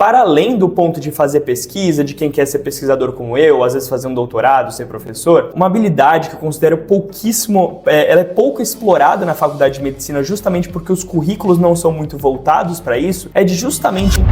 para além do ponto de fazer pesquisa, de quem quer ser pesquisador como eu, às vezes fazer um doutorado, ser professor, uma habilidade que eu considero ela é pouco explorada na faculdade de medicina justamente porque os currículos não são muito voltados para isso, é de justamente...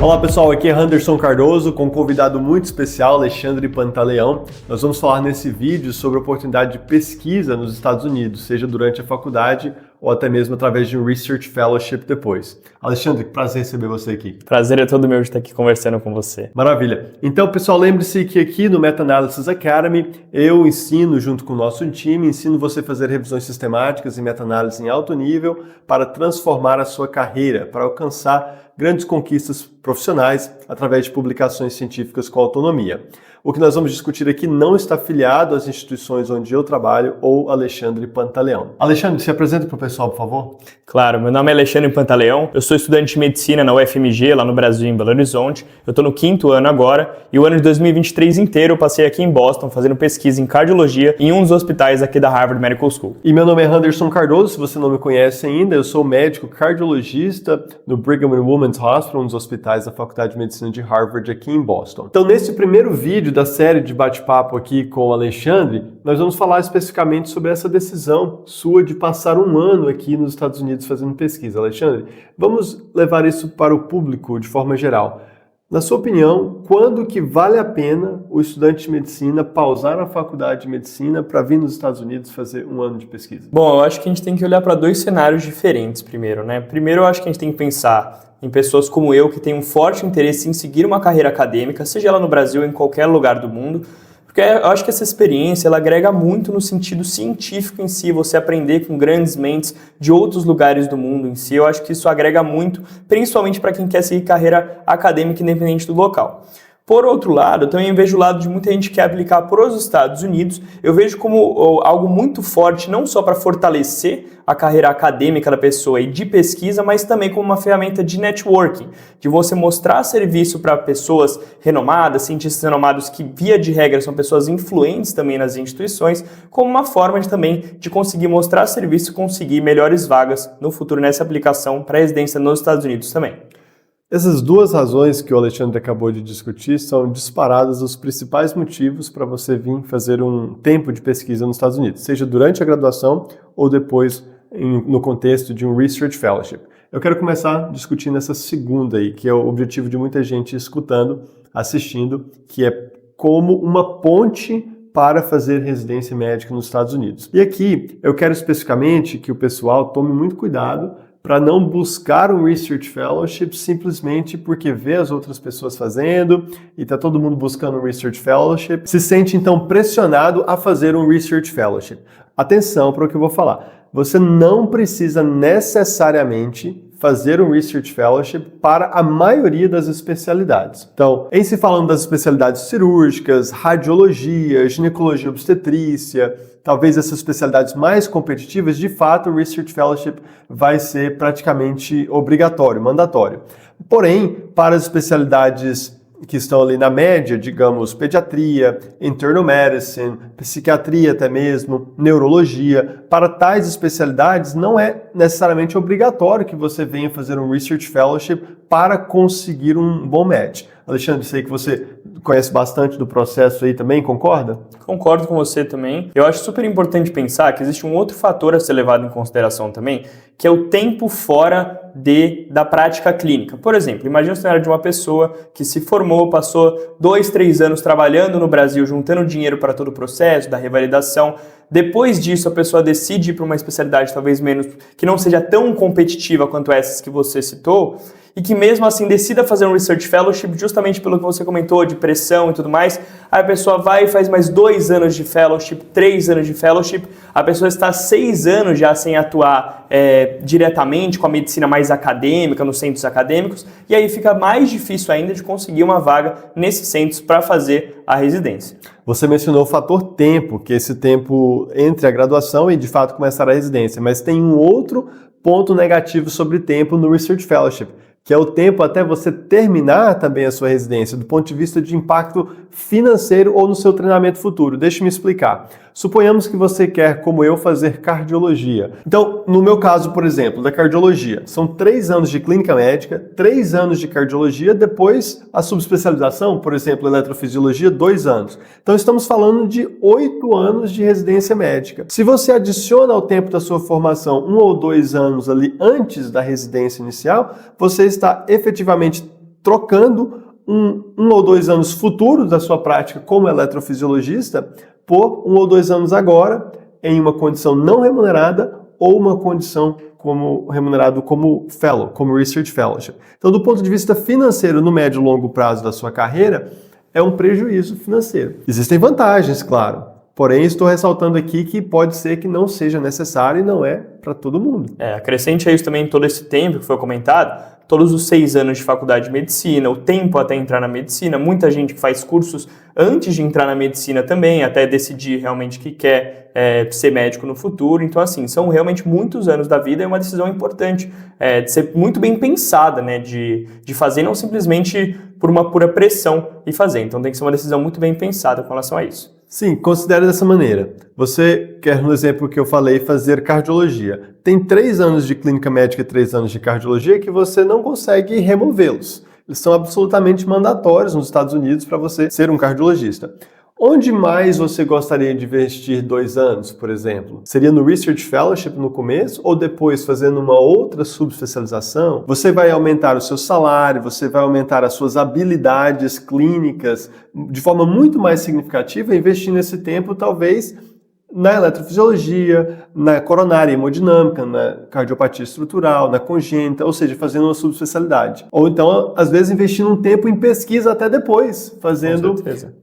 Olá pessoal, aqui é Anderson Cardoso com um convidado muito especial, Alexandre Pantaleão. Nós vamos falar nesse vídeo sobre a oportunidade de pesquisa nos Estados Unidos, seja durante a faculdade ou até mesmo através de um Research Fellowship depois. Alexandre, que prazer receber você aqui. Prazer é todo meu de estar aqui conversando com você. Maravilha. Então, pessoal, lembre-se que aqui no Meta Analysis Academy eu ensino, junto com o nosso time, ensino você a fazer revisões sistemáticas e meta-análise em alto nível para transformar a sua carreira, para alcançar grandes conquistas profissionais através de publicações científicas com autonomia. O que nós vamos discutir aqui não está afiliado às instituições onde eu trabalho ou Alexandre Pantaleão. Alexandre, se apresenta para o pessoal, por favor. Claro, meu nome é Alexandre Pantaleão, eu sou estudante de medicina na UFMG, lá no Brasil, em Belo Horizonte. Eu estou no 5º ano agora e o ano de 2023 inteiro eu passei aqui em Boston fazendo pesquisa em cardiologia em um dos hospitais aqui da Harvard Medical School. E meu nome é Anderson Cardoso, se você não me conhece ainda, eu sou médico cardiologista no Brigham and Women's Hospital, um dos hospitais da Faculdade de Medicina de Harvard aqui em Boston. Então, nesse primeiro vídeo da série de bate-papo aqui com o Alexandre, nós vamos falar especificamente sobre essa decisão sua de passar um ano aqui nos Estados Unidos fazendo pesquisa. Alexandre, vamos levar isso para o público de forma geral. Na sua opinião, quando que vale a pena o estudante de medicina pausar a faculdade de medicina para vir nos Estados Unidos fazer um ano de pesquisa? Bom, eu acho que a gente tem que olhar para dois cenários diferentes primeiro, né? Primeiro, eu acho que a gente tem que pensar em pessoas como eu que têm um forte interesse em seguir uma carreira acadêmica, seja ela no Brasil ou em qualquer lugar do mundo, porque eu acho que essa experiência ela agrega muito no sentido científico em si, você aprender com grandes mentes de outros lugares do mundo em si. Eu acho que isso agrega muito, principalmente para quem quer seguir carreira acadêmica independente do local. Por outro lado, eu também vejo o lado de muita gente que quer aplicar para os Estados Unidos. Eu vejo como algo muito forte, não só para fortalecer a carreira acadêmica da pessoa e de pesquisa, mas também como uma ferramenta de networking, de você mostrar serviço para pessoas renomadas, cientistas renomados que, via de regra, são pessoas influentes também nas instituições, como uma forma também de conseguir mostrar serviço e conseguir melhores vagas no futuro nessa aplicação para residência nos Estados Unidos também. Essas duas razões que o Alexandre acabou de discutir são disparadas os principais motivos para você vir fazer um tempo de pesquisa nos Estados Unidos, seja durante a graduação ou depois no contexto de um Research Fellowship. Eu quero começar discutindo essa segunda aí, que é o objetivo de muita gente escutando, assistindo, que é como uma ponte para fazer residência médica nos Estados Unidos. E aqui eu quero especificamente que o pessoal tome muito cuidado para não buscar um Research Fellowship simplesmente porque vê as outras pessoas fazendo e está todo mundo buscando um Research Fellowship, se sente então pressionado a fazer um Research Fellowship. Atenção para o que eu vou falar. Você não precisa necessariamente fazer um Research Fellowship para a maioria das especialidades. Então, em se falando das especialidades cirúrgicas, radiologia, ginecologia obstetrícia, talvez essas especialidades mais competitivas, de fato o Research Fellowship vai ser praticamente obrigatório, mandatório. Porém, para as especialidades que estão ali na média, digamos, pediatria, internal medicine, psiquiatria até mesmo, neurologia, para tais especialidades não é necessariamente obrigatório que você venha fazer um Research Fellowship para conseguir um bom match. Alexandre, sei que você conhece bastante do processo aí também, concorda? Concordo com você também. Eu acho super importante pensar que existe um outro fator a ser levado em consideração também, que é o tempo fora da prática clínica. Por exemplo, imagine o cenário de uma pessoa que se formou, passou 2, 3 anos trabalhando no Brasil, juntando dinheiro para todo o processo da revalidação. Depois disso, a pessoa decide ir para uma especialidade talvez menos, que não seja tão competitiva quanto essas que você citou, e que mesmo assim decida fazer um Research Fellowship justamente pelo que você comentou, de pressão e tudo mais, aí a pessoa vai e faz mais 2 anos de Fellowship, 3 anos de Fellowship, a pessoa está 6 anos já sem atuar diretamente com a medicina mais acadêmica, nos centros acadêmicos, e aí fica mais difícil ainda de conseguir uma vaga nesses centros para fazer a residência. Você mencionou o fator tempo, que é esse tempo entre a graduação e de fato começar a residência, mas tem um outro ponto negativo sobre tempo no Research Fellowship, que é o tempo até você terminar também a sua residência, do ponto de vista de impacto financeiro ou no seu treinamento futuro. Deixa eu me explicar. Suponhamos que você quer, como eu, fazer cardiologia. Então, no meu caso, por exemplo, da cardiologia, são 3 anos de clínica médica, 3 anos de cardiologia, depois a subespecialização, por exemplo, eletrofisiologia, 2 anos. Então, estamos falando de 8 anos de residência médica. Se você adiciona ao tempo da sua formação 1 ou 2 anos ali antes da residência inicial, você está efetivamente trocando um ou 2 anos futuros da sua prática como eletrofisiologista por 1 ou 2 anos agora em uma condição não remunerada ou uma condição como remunerado como fellow, como research fellowship. Então, do ponto de vista financeiro, no médio e longo prazo da sua carreira, é um prejuízo financeiro. Existem vantagens, claro. Porém, estou ressaltando aqui que pode ser que não seja necessário e não é para todo mundo. Acrescente a isso também todo esse tempo que foi comentado, todos os 6 anos de faculdade de medicina, o tempo até entrar na medicina, muita gente que faz cursos antes de entrar na medicina também, até decidir realmente que quer ser médico no futuro. Então, assim, são realmente muitos anos da vida e é uma decisão importante de ser muito bem pensada, né, de fazer, não simplesmente por uma pura pressão e fazer. Então, tem que ser uma decisão muito bem pensada com relação a isso. Sim, considere dessa maneira. Você quer, no exemplo que eu falei, fazer cardiologia. Tem 3 anos de clínica médica e 3 anos de cardiologia que você não consegue removê-los. Eles são absolutamente mandatórios nos Estados Unidos para você ser um cardiologista. Onde mais você gostaria de investir 2 anos, por exemplo? Seria no Research Fellowship no começo ou depois fazendo uma outra subespecialização? Você vai aumentar o seu salário, você vai aumentar as suas habilidades clínicas de forma muito mais significativa, investindo esse tempo talvez na eletrofisiologia, na coronária hemodinâmica, na cardiopatia estrutural, na congênita, ou seja, fazendo uma subespecialidade. Ou então, às vezes, investindo um tempo em pesquisa até depois, fazendo,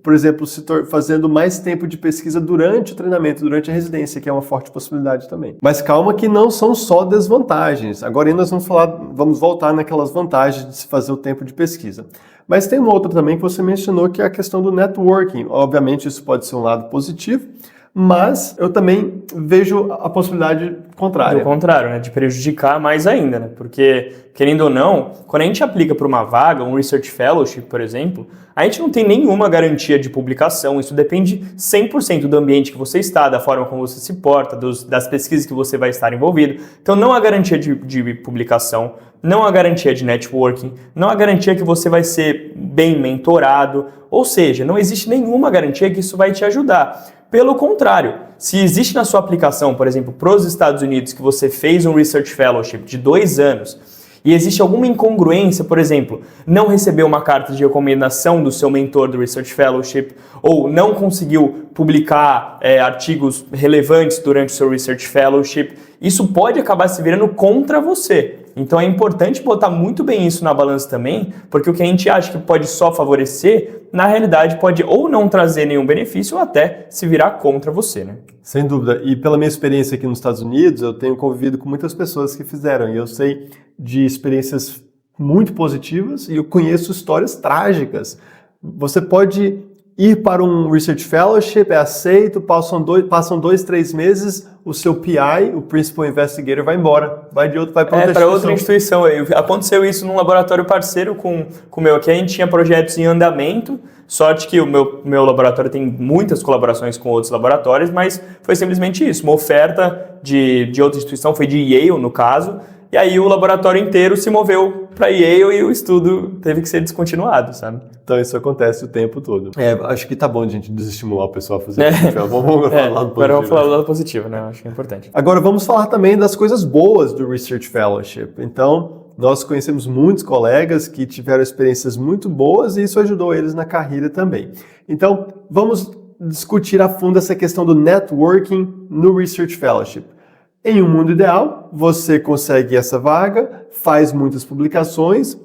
por exemplo, fazendo mais tempo de pesquisa durante o treinamento, durante a residência, que é uma forte possibilidade também. Mas calma que não são só desvantagens. Agora nós vamos voltar naquelas vantagens de se fazer o tempo de pesquisa. Mas tem uma outra também que você mencionou, que é a questão do networking. Obviamente, isso pode ser um lado positivo, mas eu também vejo a possibilidade contrária. Do contrário, né? De prejudicar mais ainda, né? Porque, querendo ou não, quando a gente aplica para uma vaga, um Research Fellowship, por exemplo, a gente não tem nenhuma garantia de publicação, isso depende 100% do ambiente que você está, da forma como você se porta, das pesquisas que você vai estar envolvido. Então não há garantia de publicação, não há garantia de networking, não há garantia que você vai ser bem mentorado, ou seja, não existe nenhuma garantia que isso vai te ajudar. Pelo contrário, se existe na sua aplicação, por exemplo, para os Estados Unidos, que você fez um Research Fellowship de 2 anos e existe alguma incongruência, por exemplo, não recebeu uma carta de recomendação do seu mentor do Research Fellowship ou não conseguiu publicar artigos relevantes durante o seu Research Fellowship, isso pode acabar se virando contra você. Então é importante botar muito bem isso na balança também, porque o que a gente acha que pode só favorecer, na realidade pode ou não trazer nenhum benefício ou até se virar contra você, né? Sem dúvida. E pela minha experiência aqui nos Estados Unidos, eu tenho convivido com muitas pessoas que fizeram, e eu sei de experiências muito positivas e eu conheço histórias trágicas. Você pode ir para um Research Fellowship, é aceito, passam 2, 3 meses, o seu PI, o Principal Investigator, vai embora, vai para outra instituição. Aconteceu isso num laboratório parceiro com o meu aqui, a gente tinha projetos em andamento, sorte que o meu laboratório tem muitas colaborações com outros laboratórios, mas foi simplesmente isso, uma oferta de outra instituição, foi de Yale no caso, e aí o laboratório inteiro se moveu para Yale e o estudo teve que ser descontinuado, sabe? Então isso acontece o tempo todo. Acho que tá bom a gente desestimular o pessoal a fazer isso. Vamos falar do lado positivo. Agora vamos falar do lado positivo, né? Acho que é importante. Agora vamos falar também das coisas boas do Research Fellowship. Então, nós conhecemos muitos colegas que tiveram experiências muito boas e isso ajudou eles na carreira também. Então, vamos discutir a fundo essa questão do networking no Research Fellowship. Em um mundo ideal, você consegue essa vaga, faz muitas publicações,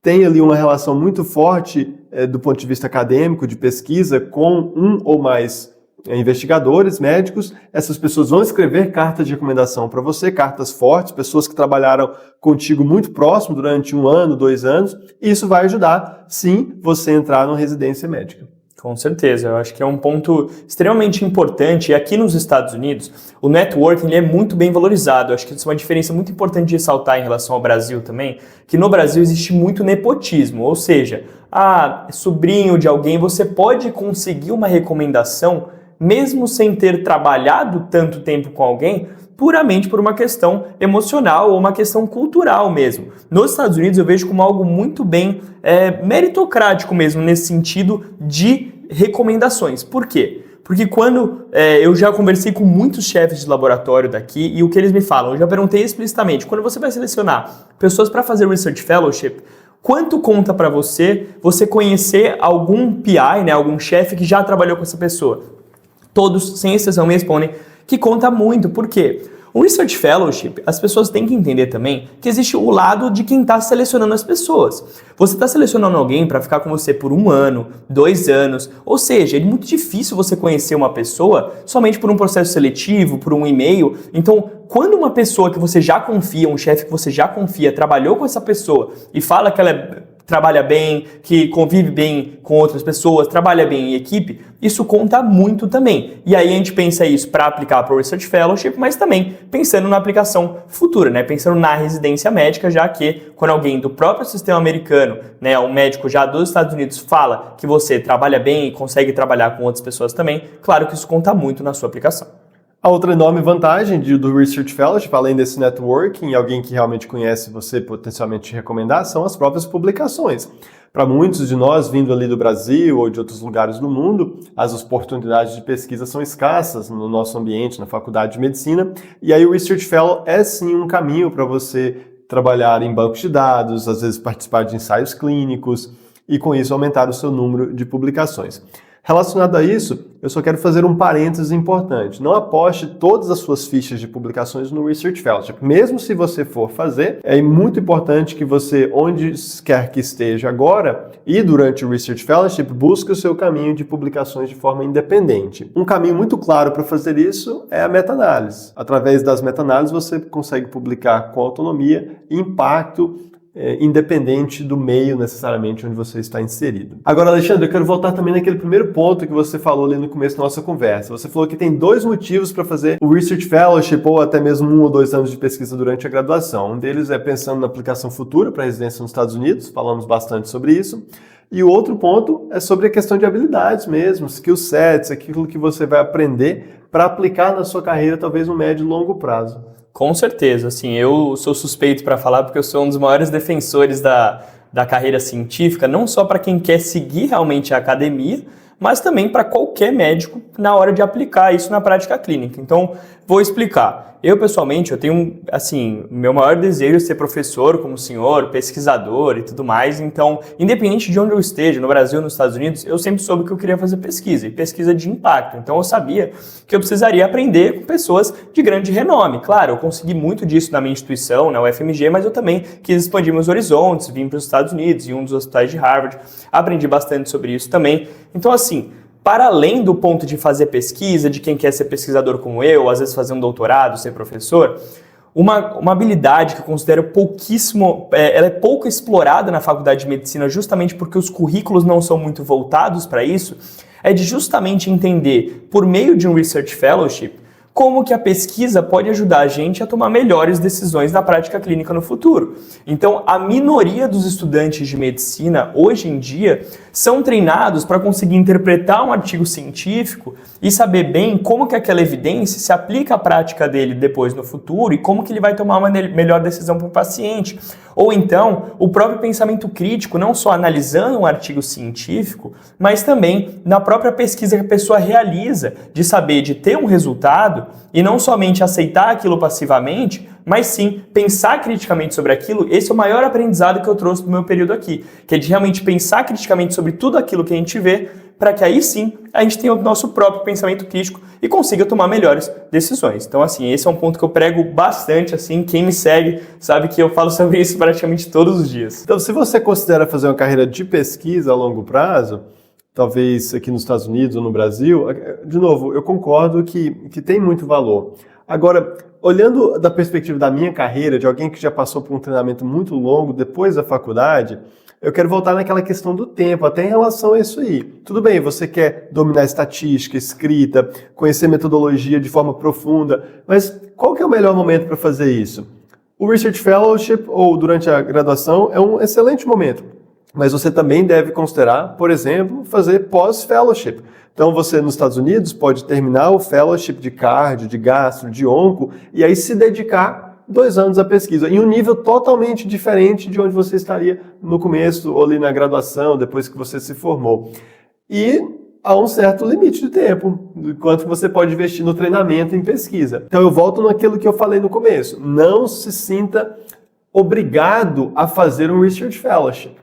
tem ali uma relação muito forte do ponto de vista acadêmico, de pesquisa, com um ou mais investigadores, médicos. Essas pessoas vão escrever cartas de recomendação para você, cartas fortes, pessoas que trabalharam contigo muito próximo durante 1 ano, 2 anos, e isso vai ajudar, sim, você entrar numa residência médica. Com certeza, eu acho que é um ponto extremamente importante e aqui nos Estados Unidos o networking é muito bem valorizado, eu acho que isso é uma diferença muito importante de ressaltar em relação ao Brasil também, que no Brasil existe muito nepotismo, ou seja, sobrinho de alguém, você pode conseguir uma recomendação mesmo sem ter trabalhado tanto tempo com alguém, puramente por uma questão emocional ou uma questão cultural mesmo. Nos Estados Unidos eu vejo como algo muito bem meritocrático mesmo, nesse sentido de recomendações. Por quê? Porque quando eu já conversei com muitos chefes de laboratório daqui e o que eles me falam, eu já perguntei explicitamente, quando você vai selecionar pessoas para fazer Research Fellowship, quanto conta para você conhecer algum PI, né, algum chefe que já trabalhou com essa pessoa? Todos, sem exceção, me respondem que conta muito. Por quê? O Research Fellowship, as pessoas têm que entender também que existe o lado de quem está selecionando as pessoas. Você está selecionando alguém para ficar com você por 1 ano, 2 anos, ou seja, é muito difícil você conhecer uma pessoa somente por um processo seletivo, por um e-mail. Então, quando uma pessoa que você já confia, um chefe que você já confia, trabalhou com essa pessoa e fala que ela trabalha bem, que convive bem com outras pessoas, trabalha bem em equipe, isso conta muito também. E aí a gente pensa isso para aplicar para o Research Fellowship, mas também pensando na aplicação futura, né? Pensando na residência médica, já que quando alguém do próprio sistema americano, né, um médico já dos Estados Unidos fala que você trabalha bem e consegue trabalhar com outras pessoas também, claro que isso conta muito na sua aplicação. A outra enorme vantagem do Research Fellowship, além desse networking, alguém que realmente conhece você potencialmente te recomendar, são as próprias publicações. Para muitos de nós, vindo ali do Brasil ou de outros lugares do mundo, as oportunidades de pesquisa são escassas no nosso ambiente, na faculdade de medicina, e aí o Research Fellow é sim um caminho para você trabalhar em bancos de dados, às vezes participar de ensaios clínicos e com isso aumentar o seu número de publicações. Relacionado a isso, eu só quero fazer um parênteses importante. Não aposte todas as suas fichas de publicações no Research Fellowship. Mesmo se você for fazer, é muito importante que você, onde quer que esteja agora e durante o Research Fellowship, busque o seu caminho de publicações de forma independente. Um caminho muito claro para fazer isso é a meta-análise. Através das meta-análises, você consegue publicar com autonomia e impacto independente do meio necessariamente onde você está inserido. Agora, Alexandre, eu quero voltar também naquele primeiro ponto que você falou ali no começo da nossa conversa. Você falou que tem 2 motivos para fazer o Research Fellowship ou até mesmo 1 ou 2 anos de pesquisa durante a graduação. Um deles é pensando na aplicação futura para a residência nos Estados Unidos, falamos bastante sobre isso. E o outro ponto é sobre a questão de habilidades mesmo, skill sets, aquilo que você vai aprender para aplicar na sua carreira, talvez no médio e longo prazo. Com certeza, assim, eu sou suspeito para falar porque eu sou um dos maiores defensores da carreira científica, não só para quem quer seguir realmente a academia, mas também para qualquer médico na hora de aplicar isso na prática clínica. Então, vou explicar. Eu, pessoalmente, eu tenho, assim, meu maior desejo é ser professor, como o senhor, pesquisador e tudo mais. Então, independente de onde eu esteja, no Brasil, nos Estados Unidos, eu sempre soube que eu queria fazer pesquisa, e pesquisa de impacto. Então, eu sabia que eu precisaria aprender com pessoas de grande renome. Claro, eu consegui muito disso na minha instituição, na UFMG, mas eu também quis expandir meus horizontes, vim para os Estados Unidos, em um dos hospitais de Harvard, aprendi bastante sobre isso também. Então, assim, para além do ponto de fazer pesquisa, de quem quer ser pesquisador como eu, às vezes fazer um doutorado, ser professor, uma habilidade que eu considero pouquíssimo, ela é pouco explorada na faculdade de medicina justamente porque os currículos não são muito voltados para isso, é de justamente entender, por meio de um Research Fellowship, como que a pesquisa pode ajudar a gente a tomar melhores decisões na prática clínica no futuro. Então, a minoria dos estudantes de medicina, hoje em dia, são treinados para conseguir interpretar um artigo científico e saber bem como que aquela evidência se aplica à prática dele depois no futuro e como que ele vai tomar uma melhor decisão para o paciente. Ou então, o próprio pensamento crítico, não só analisando um artigo científico, mas também na própria pesquisa que a pessoa realiza, de saber, de ter um resultado e não somente aceitar aquilo passivamente, mas sim pensar criticamente sobre aquilo. Esse é o maior aprendizado que eu trouxe do meu período aqui, que é de realmente pensar criticamente sobre tudo aquilo que a gente vê, para que aí sim a gente tenha o nosso próprio pensamento crítico e consiga tomar melhores decisões. Então, assim, esse é um ponto que eu prego bastante, assim, quem me segue sabe que eu falo sobre isso praticamente todos os dias. Então, se você considera fazer uma carreira de pesquisa a longo prazo, talvez aqui nos Estados Unidos ou no Brasil, de novo, eu concordo que tem muito valor. Agora, olhando da perspectiva da minha carreira, de alguém que já passou por um treinamento muito longo depois da faculdade, eu quero voltar naquela questão do tempo, até em relação a isso aí. Tudo bem, você quer dominar estatística, escrita, conhecer metodologia de forma profunda, mas qual que é o melhor momento para fazer isso? O Research Fellowship ou durante a graduação é um excelente momento. mas você também deve considerar, por exemplo, fazer pós-fellowship. Então você nos Estados Unidos pode terminar o fellowship de cardio, de gastro, de onco e aí se dedicar 2 anos à pesquisa, em um nível totalmente diferente de onde você estaria no começo ou ali na graduação, depois que você se formou. E há um certo limite de tempo, de quanto você pode investir no treinamento e em pesquisa. Então eu volto naquilo que eu falei no começo. Não se sinta obrigado a fazer um Research Fellowship.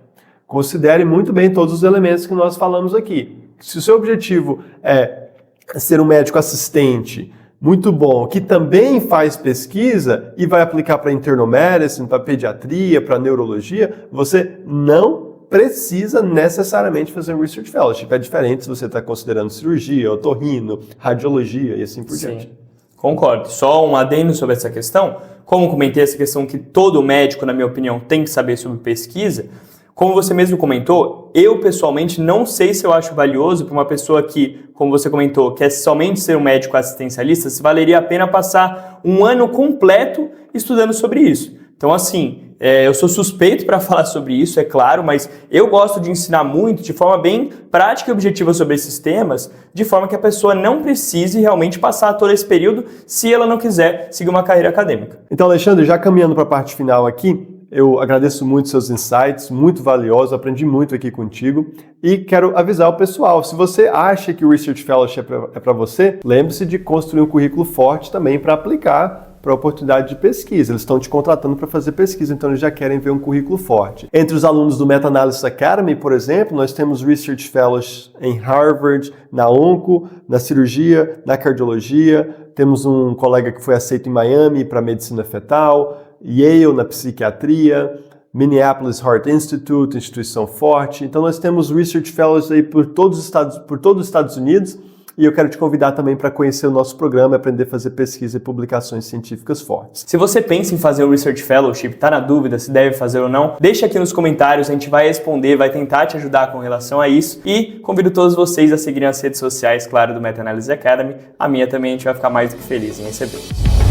Considere muito bem todos os elementos que nós falamos aqui. Se o seu objetivo é ser um médico assistente muito bom, que também faz pesquisa e vai aplicar para internal medicine, para pediatria, para neurologia, você não precisa necessariamente fazer um Research Fellowship. É diferente se você está considerando cirurgia, otorrino, radiologia e assim por diante. Concordo. Só um adendo sobre essa questão. Como comentei essa questão que todo médico, na minha opinião, tem que saber sobre pesquisa, como você mesmo comentou, eu pessoalmente não sei se eu acho valioso para uma pessoa que, como você comentou, quer somente ser um médico assistencialista, se valeria a pena passar um ano completo estudando sobre isso. Então, assim, eu sou suspeito para falar sobre isso, é claro, mas eu gosto de ensinar muito, de forma bem prática e objetiva sobre esses temas, de forma que a pessoa não precise realmente passar todo esse período se ela não quiser seguir uma carreira acadêmica. Então, Alexandre, já caminhando para a parte final aqui, eu agradeço muito seus insights, muito valiosos, aprendi muito aqui contigo e quero avisar o pessoal, se você acha que o Research Fellowship é para você, lembre-se de construir um currículo forte também para aplicar para a oportunidade de pesquisa. Eles estão te contratando para fazer pesquisa, então eles já querem ver um currículo forte. Entre os alunos do Meta Analysis Academy, por exemplo, nós temos Research Fellows em Harvard, na onco, na cirurgia, na cardiologia, temos um colega que foi aceito em Miami para medicina fetal, Yale na psiquiatria, Minneapolis Heart Institute, instituição forte. Então nós temos Research Fellows aí por todos os Estados Unidos e eu quero te convidar também para conhecer o nosso programa e aprender a fazer pesquisa e publicações científicas fortes. Se você pensa em fazer o Research Fellowship, está na dúvida se deve fazer ou não, deixa aqui nos comentários, a gente vai responder, vai tentar te ajudar com relação a isso e convido todos vocês a seguirem as redes sociais, claro, do Meta Analysis Academy. A minha também, a gente vai ficar mais do que feliz em receber.